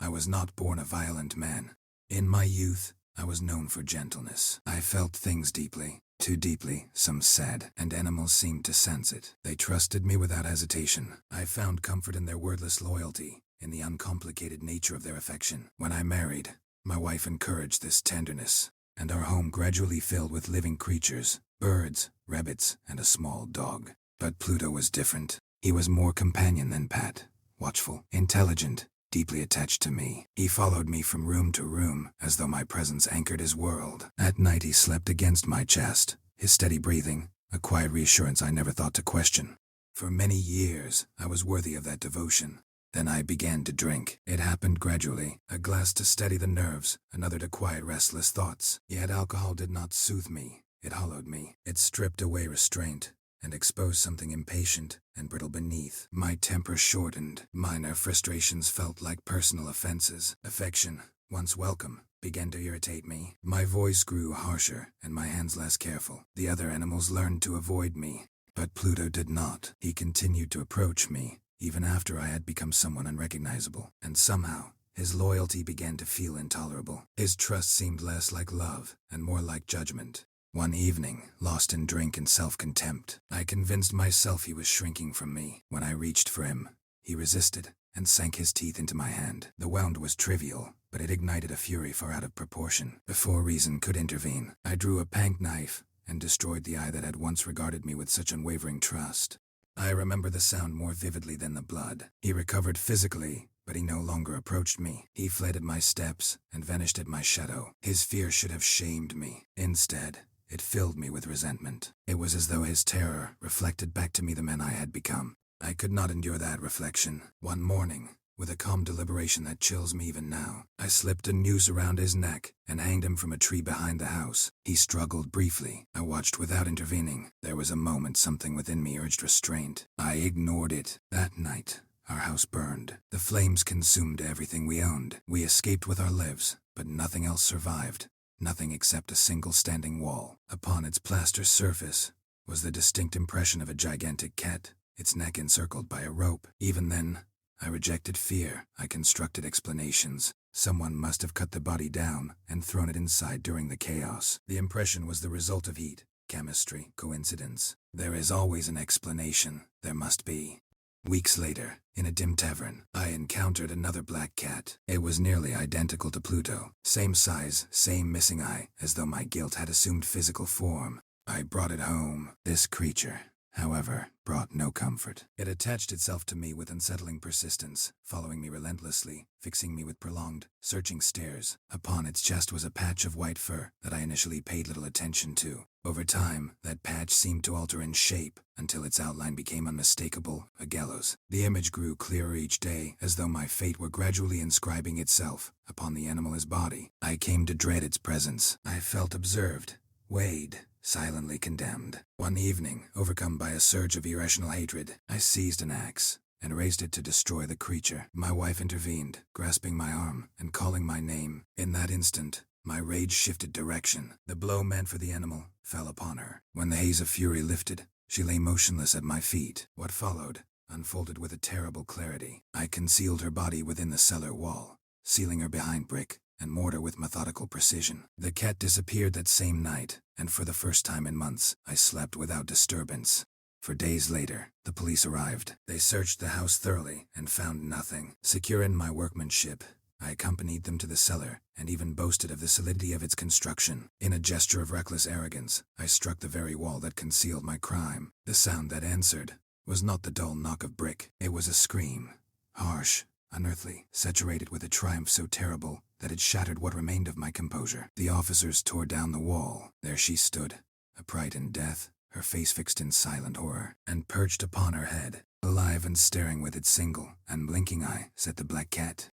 I was not born a violent man. In my youth, I was known for gentleness. I felt things deeply, too deeply, some said, and animals seemed to sense it. They trusted me without hesitation. I found comfort in their wordless loyalty, in the uncomplicated nature of their affection. When I married, my wife encouraged this tenderness, and our home gradually filled with living creatures, birds, rabbits, and a small dog. But Pluto was different. He was more companion than pet, watchful, intelligent, deeply attached to me. He followed me from room to room, as though my presence anchored his world. At night he slept against my chest, his steady breathing, a quiet reassurance I never thought to question. For many years, I was worthy of that devotion. Then I began to drink. It happened gradually, a glass to steady the nerves, another to quiet restless thoughts. Yet alcohol did not soothe me. It hollowed me. It stripped away restraint, and exposed something impatient and brittle beneath. My temper shortened. Minor frustrations felt like personal offenses. Affection, once welcome, began to irritate me. My voice grew harsher, and my hands less careful. The other animals learned to avoid me, but Pluto did not. He continued to approach me, even after I had become someone unrecognizable. And somehow, his loyalty began to feel intolerable. His trust seemed less like love, and more like judgment. One evening, lost in drink and self-contempt, I convinced myself he was shrinking from me. When I reached for him, he resisted, and sank his teeth into my hand. The wound was trivial, but it ignited a fury far out of proportion. Before reason could intervene, I drew a pank knife, and destroyed the eye that had once regarded me with such unwavering trust. I remember the sound more vividly than the blood. He recovered physically, but he no longer approached me. He fled at my steps, and vanished at my shadow. His fear should have shamed me. Instead, it filled me with resentment. It was as though his terror reflected back to me the man I had become. I could not endure that reflection. One morning, with a calm deliberation that chills me even now, I slipped a noose around his neck and hanged him from a tree behind the house. He struggled briefly. I watched without intervening. There was a moment something within me urged restraint. I ignored it. That night, our house burned. The flames consumed everything we owned. We escaped with our lives, but nothing else survived. Nothing except a single standing wall. Upon its plaster surface was the distinct impression of a gigantic cat, its neck encircled by a rope. Even then, I rejected fear. I constructed explanations. Someone must have cut the body down and thrown it inside during the chaos. The impression was the result of heat, chemistry, coincidence. There is always an explanation. There must be. Weeks later, in a dim tavern, I encountered another black cat. It was nearly identical to Pluto. Same size, same missing eye, as though my guilt had assumed physical form. I brought it home. This creature, however, brought no comfort. It attached itself to me with unsettling persistence, following me relentlessly, fixing me with prolonged, searching stares. Upon its chest was a patch of white fur that I initially paid little attention to. Over time, that patch seemed to alter in shape, until its outline became unmistakable, a gallows. The image grew clearer each day, as though my fate were gradually inscribing itself upon the animal's body. I came to dread its presence. I felt observed, weighed, silently condemned. One evening, overcome by a surge of irrational hatred, I seized an axe and raised it to destroy the creature. My wife intervened, grasping my arm and calling my name. In that instant, my rage shifted direction. The blow meant for the animal fell upon her. When the haze of fury lifted, she lay motionless at my feet. What followed unfolded with a terrible clarity. I concealed her body within the cellar wall, sealing her behind brick and mortar with methodical precision. The cat disappeared that same night, and for the first time in months, I slept without disturbance. For days later, the police arrived. They searched the house thoroughly and found nothing. Secure in my workmanship, I accompanied them to the cellar, and even boasted of the solidity of its construction. In a gesture of reckless arrogance, I struck the very wall that concealed my crime. The sound that answered was not the dull knock of brick. It was a scream, harsh, unearthly, saturated with a triumph so terrible that it shattered what remained of my composure. The officers tore down the wall. There she stood, upright in death, her face fixed in silent horror, and perched upon her head, alive and staring with its single, unblinking eye, sat the black cat.